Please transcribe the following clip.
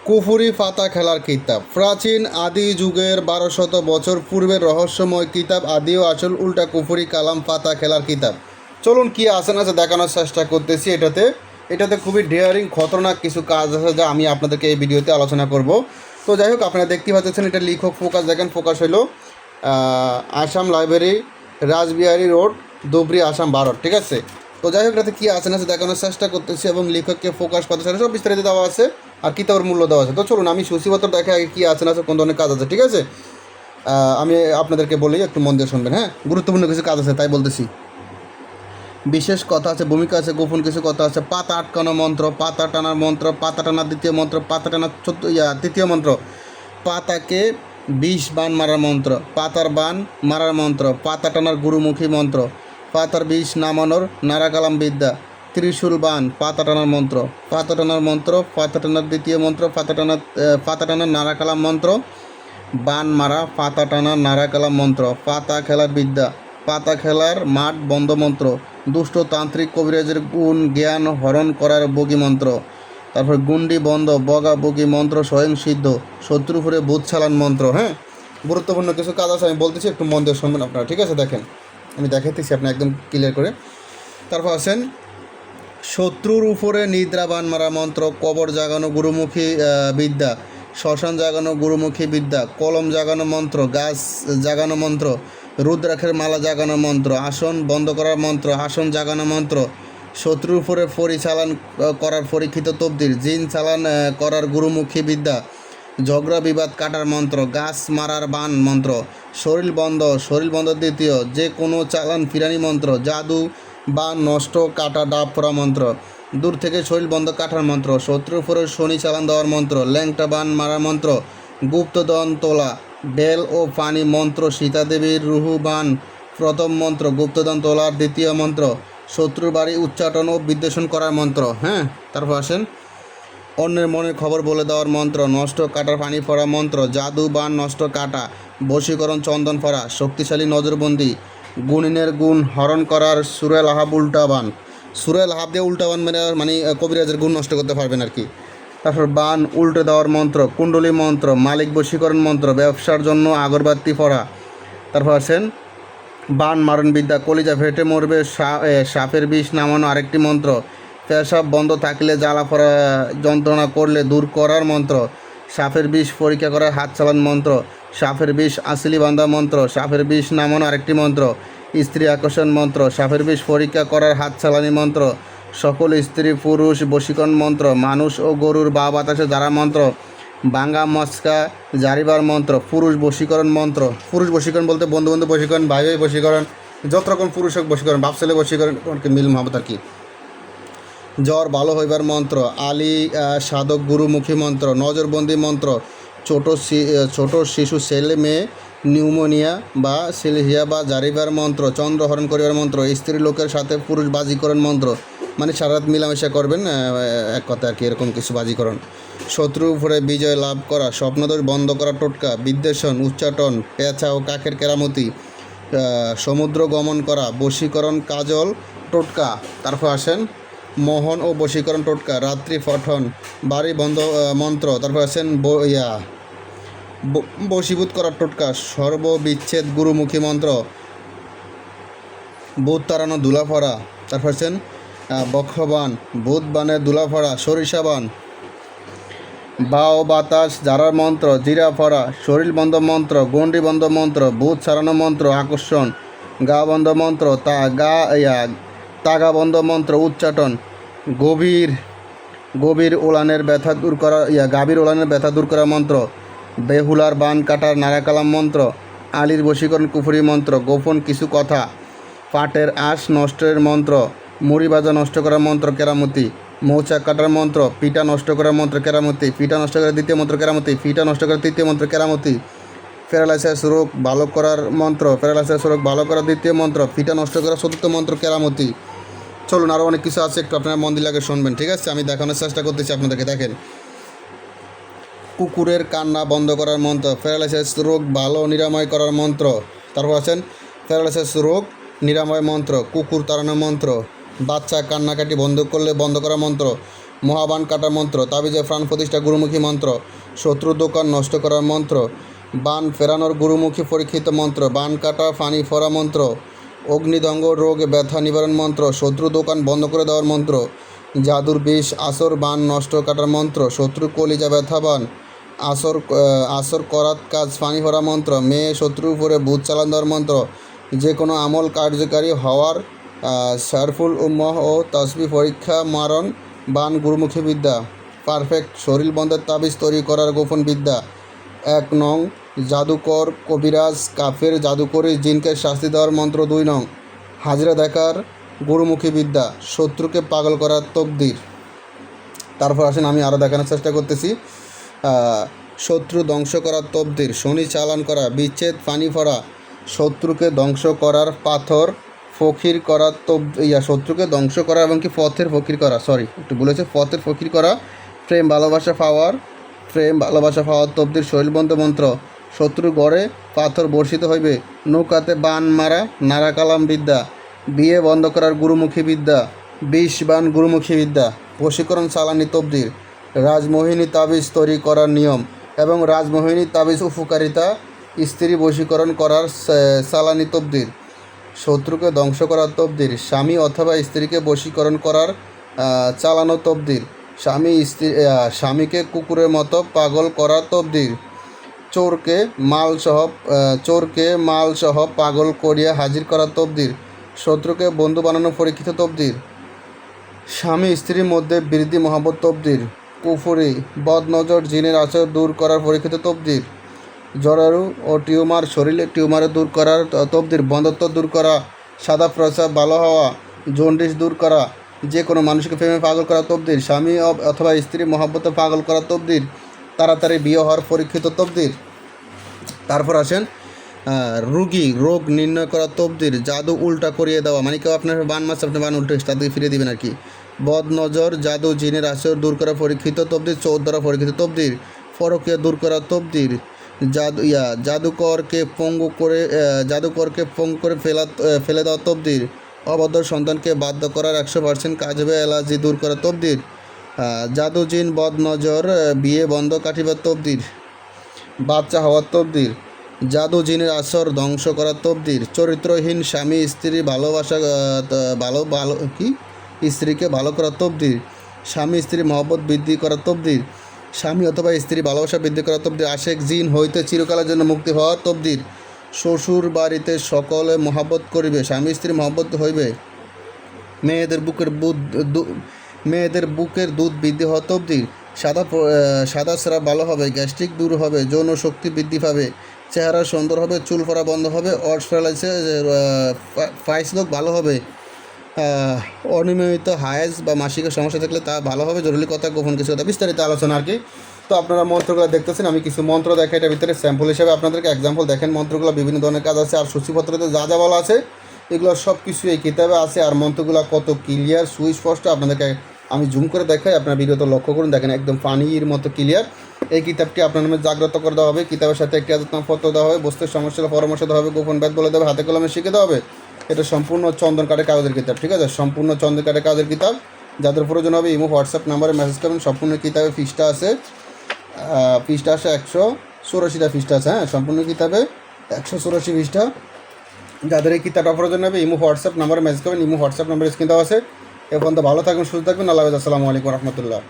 কুফুরি ফাতা খেলার কিতাব। প্রাচীন আদি যুগের 1200 বছর পূর্বের রহস্যময় কিতাব আদি ও আসল উল্টা কুফুরি কালাম ফাতা খেলার কিতাব। চলুন কি আছে না আছে দেখানোর চেষ্টা করতেছি। এটাতে খুবই ডেয়ারিং খতরনাক কিছু কাজ আছে যা আমি আপনাদেরকে এই ভিডিওতে আলোচনা করব। তো যাই হোক, আপনারা দেখতে পাচ্ছেন এটা লেখক ফোকাস, দেখেন ফোকাস হলো আসাম লাইব্রেরি, রাসবিহারী রোড, ধুবড়ী, আসাম, ভারত। ঠিক আছে। তো যাই হোক, এটাতে কী আছে না আছে দেখানোর চেষ্টা করতেছি এবং লেখককে ফোকাস করতে সব বিস্তারিত দেওয়া আছে আর কিতাবের মূল্য দেওয়া আছে। তো চলুন আমি সূচিপত্র দেখে আগে কী আছে না আছে, কোন ধরনের কাজ আছে। ঠিক আছে, আমি আপনাদেরকে বলি, একটু মন দিয়ে শুনবেন। হ্যাঁ, গুরুত্বপূর্ণ কিছু কাজ আছে তাই বলতেছি। বিশেষ কথা আছে, ভূমিকা আছে, গোপন কিছু কথা আছে। পাতা আটকানো মন্ত্র, পাতা টানার মন্ত্র, পাতা টানার দ্বিতীয় মন্ত্র, পাতা টানার তৃতীয় মন্ত্র, পাতাকে 20 বান মারার মন্ত্র, পাতার বান মারার মন্ত্র, পাতা টানার গুরুমুখী মন্ত্র, পাতার 20 নামানোর নারাকালাম বিদ্যা, ত্রিশূল বান, পাতা টানার মন্ত্র, পাতা টানার মন্ত্র, পাতা টানার দ্বিতীয় মন্ত্র, পাতা টানার নারাকালাম মন্ত্র, বান মারা, পাতা টানার নারাকালাম মন্ত্র, পাতা খেলার বিদ্যা, পাতা খেলার মাঠ বন্ধ মন্ত্র, দুষ্ট তান্ত্রিক কবিরাজের গুণ জ্ঞান হরণ করার বগি মন্ত্র, তারপর গুন্ডি বন্ধ বগা বগি মন্ত্র, স্বয়ং সিদ্ধ শত্রু ফুরে ভূত ছালান মন্ত্র। হ্যাঁ, গুরুত্বপূর্ণ কিছু কাজ আছে, আমি বলতেছি, একটু মন দিয়ে শুনবেন আপনারা। ঠিক আছে, দেখেন আমি দেখাইতেছি আপনি একদম ক্লিয়ার করে। তারপর আছেন শত্রুর উপরে নিদ্রাবান মারা মন্ত্র, কবর জাগানো গুরুমুখী বিদ্যা, শ্মশান জাগানো গুরুমুখী বিদ্যা, কলম জাগানো মন্ত্র, গাছ জাগানো মন্ত্র, রুদ্রাক্ষের মালা জাগানো মন্ত্র, আসন বন্ধ করার মন্ত্র, আসন জাগানো মন্ত্র, শত্রুর উপরে পরিচালন করার পরীক্ষিত তবদির, জিন চালান করার গুরুমুখী বিদ্যা, ঝগড়া বিবাদ কাটার মন্ত্র, গাছ মারার বান মন্ত্র, শরীর বন্ধ দ্বিতীয়, যে কোনো চালান ফিরানি মন্ত্র, জাদু বা নষ্ট কাটা ডাব পড়া মন্ত্র, দূর থেকে শরীর বন্ধ কাটার মন্ত্র, শত্রুর উপরে শনি চালান দেওয়ার মন্ত্র, ল্যাংটা বান মারার মন্ত্র, গুপ্তধন তোলা, বেল ও পানি মন্ত্র, সীতাদেবীর রুহু বান প্রথম মন্ত্র, গুপ্তধন তোলার দ্বিতীয় মন্ত্র, শত্রুর বাড়ি উচ্চাটন ও বিদ্বেষণ করার মন্ত্র। হ্যাঁ, তারপর আসেন অন্যের মনের খবর বলে দেওয়ার মন্ত্র, নষ্ট কাটার পানি পড়া মন্ত্র, জাদু বান নষ্ট কাটা, বশীকরণ চন্দন পড়া, শক্তিশালী নজরবন্দি, গুণিনের গুণ হরণ করার সুরেল হাব উল্টা বান, সুরেল হাব দিয়ে উল্টা বান মানে কবিরাজের গুণ নষ্ট করতে পারবেন আর কি। তারপর বান উল্টে দেওয়ার মন্ত্র, কুণ্ডলী মন্ত্র, মালিক বশীকরণ মন্ত্র, ব্যবসার জন্য আগরবাতি পড়া। তারপর আছেন বান মারণ বিদ্যা, কলিজা ফেটে মরবে, সাপের বিষ নামানো আরেকটি মন্ত্র, পেশাব বন্ধ থাকলে জ্বালা পড়া যন্ত্রণা করলে দূর করার মন্ত্র, সাপের বিষ পরীক্ষা করার হাত চালান মন্ত্র, সাপের বিষ আসলি বান্ধা মন্ত্র, সাপের বিষ নামানো আরেকটি মন্ত্র, স্ত্রী আকর্ষণ মন্ত্র, সাপের বিষ পরীক্ষা করার হাত চালানি মন্ত্র, সকল স্ত্রী পুরুষ বশীকরণ মন্ত্র, মানুষ ও গরুর বা বাতাসে যারা মন্ত্র, বাঙ্গা মস্কা জারিবার মন্ত্র, পুরুষ বশীকরণ মন্ত্র, পুরুষ বশীকরণ বলতে বন্ধু বন্ধু বশীকরণ, ভাই ভাই বশীকরণ, যত রকম পুরুষ হোক বশীকরণ, বাপ ছেলে বশীকরণ, মিল মহাবত আর কি। জ্বর ভালো হইবার মন্ত্র, আলী সাধক গুরুমুখী মন্ত্র, নজরবন্দি মন্ত্র, ছোট শিশু ছেলে মেয়ে নিউমোনিয়া বা সিলহিয়া বা জারিবার মন্ত্র, চন্দ্রহরণ করিবার মন্ত্র, স্ত্রী লোকের সাথে পুরুষ বাজিকরণ মন্ত্র, মানে সারা রাত মিলামেশা করবেন এক কথা আর কি, এরকম কিছু বাজিকরণ, শত্রুর উপরে বিজয় লাভ করা, স্বপ্নদোষ বন্ধ করা টোটকা, বিদ্বেষণ উচ্চাটন, পেঁচা ও কাকের কেরামতি, সমুদ্র গমন করা, বশীকরণ কাজল টোটকা। তারপর আসেন মোহন ও বশীকরণ টোটকা, রাত্রি পঠন, বাড়ি বন্ধ মন্ত্র। তারপর আছেন বশীভূত করার টোটকা, সর্ববিচ্ছেদ গুরুমুখী মন্ত্র, ভূত তাড়ানো দুলাফড়া। তারপর আছেন বক্ষবান, ভূত বানের দুলাফড়া, সরিষাবান, বাও বাতাস জারার মন্ত্র, জিরা ফড়া, শরীর বন্ধ মন্ত্র, গন্ডি বন্ধ মন্ত্র, ভূত ছাড়ানো মন্ত্র, আকর্ষণ, গা বন্ধ মন্ত্র, তাগা বন্ধ মন্ত্র, উচ্চাটন, গভীর ওলানের ব্যথা দূর করা, গাভীর ওলানের ব্যথা দূর করা মন্ত্র, বেহুলার বান কাটার নারাকালাম মন্ত্র, আলীর বশীকরণ কুফুরি মন্ত্র, গোপন কিছু কথা, পাটের আঁশ নষ্টের মন্ত্র, মুড়ি ভাজা নষ্ট করার মন্ত্র কেরামতি, মৌচাক কাটার মন্ত্র, পিঠা নষ্ট করার মন্ত্র কেরামতি, পিঠা নষ্ট করার দ্বিতীয় মন্ত্র কেরামতি, পিঠা নষ্ট করার তৃতীয় মন্ত্র কেরামতি, প্যারালাইসিস রোগ ভালো করার মন্ত্র, প্যারালাইসিস রোগ ভালো করার দ্বিতীয় মন্ত্র, পিঠা নষ্ট করার চতুর্থ মন্ত্র কেরামতি। চলুন আরও অনেক কিছু আছে, একটু আপনারা মন দিয়ে লাগে শুনবেন। ঠিক আছে, আমি দেখানোর চেষ্টা করতেছি আপনাদেরকে। দেখেন, কুকুরের কান্না বন্ধ করার মন্ত্র, প্যারালাইসিস রোগ ভালো নিরাময় করার মন্ত্র। তারপর আছেন প্যারালাইসিস রোগ নিরাময় মন্ত্র, কুকুর তাড়ানো মন্ত্র, বাচ্চা কান্নাকাটি বন্ধ করলে বন্ধ করা মন্ত্র, মহাবান কাটার মন্ত্র, তাবিজে প্রাণ প্রতিষ্ঠা গুরুমুখী মন্ত্র, শত্রুর দোকান নষ্ট করার মন্ত্র, বান ফেরানোর গুরুমুখী পরীক্ষিত মন্ত্র, বান কাটা ফানি ফরা মন্ত্র, অগ্নিদঙ্গ রোগ ব্যথা নিবারণ মন্ত্র, শত্রু দোকান বন্ধ করে দেওয়ার মন্ত্র, জাদুর বিষ আসর বান নষ্ট কাটার মন্ত্র, শত্রু কলিজা ব্যথা বান, আসর করাত কাজ ফানি ভরা মন্ত্র, মেয়ে শত্রুর উপরে ভূত চালান দেওয়ার মন্ত্র, যে কোনো আমল কার্যকারী হওয়ার শারফুল উম্মহ ও তসবি পরীক্ষা মারণ বান গুরুমুখী বিদ্যা, পারফেক্ট শরীর বন্ধের তাবিজ তৈরি করার গোপন বিদ্যা, 1 নং জাদুকর কবিরাজ কাফের জাদুকরি জিনকে শাস্তি দেওয়ার মন্ত্র, 2 নং হাজরা দেখার গুরুমুখী বিদ্যা, শত্রুকে পাগল করার তকদির। তারপর আসেন আমি আরও দেখানোর চেষ্টা করতেছি। শত্রু ধ্বংস করার তবদির, শনি চালান করা, বিচ্ছেদ পানি ভরা, শত্রুকে ধ্বংস করার পাথর ফকির করার শত্রুকে ধ্বংস করা এবং কি পথের ফকির করা, একটু বলেছে পথের ফকির করা, প্রেম ভালোবাসা পাওয়ার তবদির, শৈলবন্ধ মন্ত্র, শত্রু গড়ে পাথর বর্ষিত হইবে, নৌকাতে বান মারা নারাকালাম বিদ্যা, বিয়ে বন্ধ করার গুরুমুখী বিদ্যা, 20 বান গুরুমুখী বিদ্যা, বশীকরণ চালানি তবদির, রাজমোহিনী তাবিজ তৈরি করার নিয়ম এবং রাজমোহিনী তাবিজ উপকারিতা, স্ত্রী বশীকরণ করার চালানি তবদির, শত্রুকে ধ্বংস করার তবদির, স্বামী অথবা স্ত্রীকে বশীকরণ করার চালানো তবদির, স্বামীকে কুকুরের মতো পাগল করার তবদির, চোরকে মালসহ পাগল করিয়া হাজির করার তবদির, শত্রুকে বন্ধু বানানো পরীক্ষিত তবদির, স্বামী স্ত্রীর মধ্যে বৃদ্ধি মহব্বত তবদির, কুফরি বদনজর জিনের আচর দূর করার পরীক্ষিত তবদির, জরায়ু ও টিউমার শরীরে টিউমারে দূর করার তবদির, বন্ধত্ব দূর করা, সাদা প্রস্রাব ভালো হওয়া, জন্ডিস দূর করা, যে কোনো মানুষকে প্রেমে পাগল করা তবদির, স্বামী অথবা স্ত্রী মহব্বতে পাগল করা তবদির, তাড়াতাড়ি বিয়ে হওয়ার পরীক্ষিত তবদির। তারপর আসেন রোগ নির্ণয় করা তবদির, জাদু উল্টা করিয়ে দেওয়া, মানে কেউ আপনার বান মাছ আপনি বান উল্টো তাদের ফিরে দিবেন আর কি, বদনজর জাদু জিনের আশ্রয় দূর করা পরীক্ষিত তবদির, চোর দ্বারা পরীক্ষিত তবদির, ফরকিয়া দূর করা তবদির, জাদুকরকে পঙ্গু করে ফেলে দেওয়া তবদির, অবদ্ধ সন্তানকে বাধ্য করার 100% কাজ হবে অ্যালার্জি দূর করা তবদির, জাদু জিন বদনজর বিয়ে বন্ধ কাটিবার তবদির, বাচ্চা হওয়ার তবদির, জাদু জিনের আসর ধ্বংস করার তবদির, চরিত্রহীন স্বামী স্ত্রী স্ত্রীকে ভালো করার তবদির, স্বামী স্ত্রী মহব্বত বৃদ্ধি করার তবদির, স্বামী অথবা স্ত্রী ভালোবাসা বৃদ্ধি করার তবদির, আশেক জিন হইতে চিরকালের জন্য মুক্তি হওয়ার তবদির, শ্বশুর বাড়িতে সকলে মহব্বত করিবে, স্বামী স্ত্রী মহব্বত হইবে, মেয়েদের বুকের দুধ বৃদ্ধি হওয়া তবদির, সাদা স্রাব ভালো হবে, গ্যাস্ট্রিক দূর হবে, যৌন শক্তি বৃদ্ধি পাবে, চেহারা সুন্দর হবে, চুল পড়া বন্ধ হবে, ফাইসলোক ভালো হবে, অনিয়মিত হায়েজ বা মাসিকের সমস্যা থাকলে তা ভালো হবে, জরুরি কথা গোপন কিছু কথা বিস্তারিত আলোচনা আর কি। তো আপনারা মন্ত্রগুলো দেখতেছেন, আমি কিছু মন্ত্র দেখে এটার ভিতরে স্যাম্পল হিসেবে আপনাদেরকে এক্সাম্পল দেখেন। মন্ত্রগুলো বিভিন্ন ধরনের কাজ আছে, আর সূচিপত্রতে যা যা বলা আছে এগুলো সব কিছু এই কিতাবে আছে। আর মন্ত্রগুলো কত ক্লিয়ার সুস্পষ্ট আপনাদেরকে আমি জুম করে দেখাই, আপনার ভিডিওতে লক্ষ্য করুন, দেখেন একদম পানির মতো ক্লিয়ার। এই কিতাবটি আপনার নামে জাগ্রত করে দেওয়া হবে, কিতাবের সাথে একটি আদতনামপত্র দেওয়া হবে, বস্তুর সমস্যার পরামর্শ দেওয়া হবে, গোপন ব্যাধ বলে দেবে, হাতে কলমে শিখে দেওয়া হবে। এটা সম্পূর্ণ চন্দন কাঠের কাগজের কিতাব, ঠিক আছে, সম্পূর্ণ চন্দন কাঠের কাগজের কিতাব। যাদের প্রয়োজন হবে ইমো হোয়াটসঅ্যাপ নাম্বারে মেসেজ করবেন। সম্পূর্ণ কিতাবে পৃষ্ঠা আছে 184টা পৃষ্ঠা আছে, হ্যাঁ, সম্পূর্ণ কিতাবে 184 পৃষ্ঠা। যাদের এই কিতাবটা প্রয়োজন হবে ইমো হোয়াটসঅ্যাপ নাম্বারে মেসেজ করবেন। ইমো হোয়াটসঅ্যাপ নাম্বার স্ক্রিন দেওয়া আছে। এ পর্যন্ত ভালো থাকবেন, সুস্থ থাকবেন। আল্লাহ হাফেজ। আসসালামু আলাইকুম রহমতুল্লাহ।